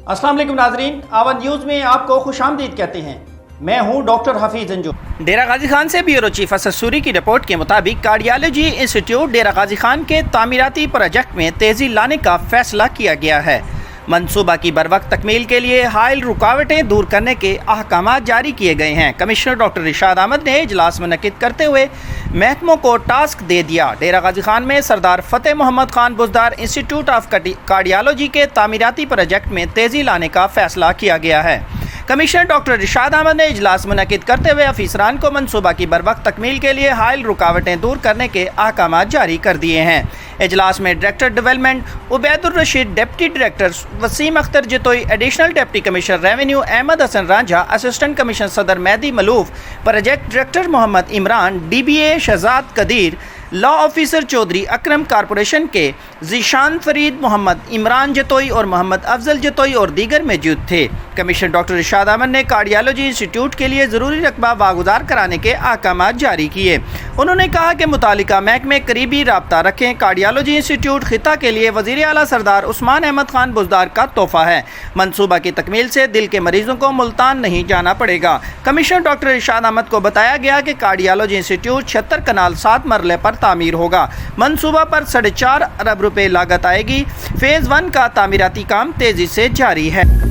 अस्सलाम वालेकुम नाजरीन, आवाज़ न्यूज़ में आपको खुशामदीद कहते हैं। मैं हूं डॉक्टर हफीज अंजुम। डेरा गाजी खान से ब्यूरो चीफ असद सूरी की रिपोर्ट के मुताबिक कार्डियोलॉजी इंस्टीट्यूट डेरा गाजी खान के तामीराती प्रोजेक्ट में तेज़ी लाने का फैसला किया गया है। मनसूबा की बरवक्त तकमील के लिए हायल रुकावटें दूर करने के अहकाम जारी किए गए हैं। कमिश्नर डॉक्टर इरशाद अहमद ने इजलास मुनक्किद करते हुए महकमों को टास्क दे दिया। डेरा गाजी खान में Sardar Fateh Mohammad Khan Buzdar institute of cardiology के तामीराती प्रोजेक्ट में तेज़ी लाने का फैसला किया गया है। कमिश्नर डॉक्टर इरशाद अहमद ने इजलास मुनक्किद करते हुए अफीसरान को मनसूबा की बरवक्त तकमील के लिए हायल रुकावटें दूर करने के अहकाम जारी कर दिए हैं। इजलास में director development Ubaidur Rasheed, deputy director Waseem Akhtar Jatoi, additional deputy commissioner revenue Ahmad Hasan Ranjha, assistant commissioner Saddar Mehdi Maluf, project director Muhammad Imran, DBA Shahzad Qadeer, law officer Chaudhry Akram, corporation के जीशान फरीद, मोहम्मद इमरान जतोई और मोहम्मद अफजल जतोई और दीगर मौजूद थे। कमिश्नर डॉक्टर इरशाद अहमद ने कार्डियोलॉजी इंस्टीट्यूट के लिए ज़रूरी रकबा वागुजार कराने के अहकाम जारी किए। उन्होंने कहा कि मुतालिका महकमे करीबी राब्ता रखें। कार्डियोलॉजी इंस्टीट्यूट खिता के लिए वज़ीर आला सरदार उस्मान अहमद खान बुज़दार का तोहफ़ा है। मनसूबा की तकमील से दिल के मरीजों को मुल्तान नहीं जाना पड़ेगा। कमिश्नर डॉक्टर इरशाद अहमद को बताया गया कि कार्डियोलॉजी इंस्टीट्यूट 76 कनाल 7 मरले पर तामीर होगा। मनसूबा पर 4.5 अरब रुपए लागत आएगी। फेज़ 1 का तामीराती काम तेज़ी से जारी है।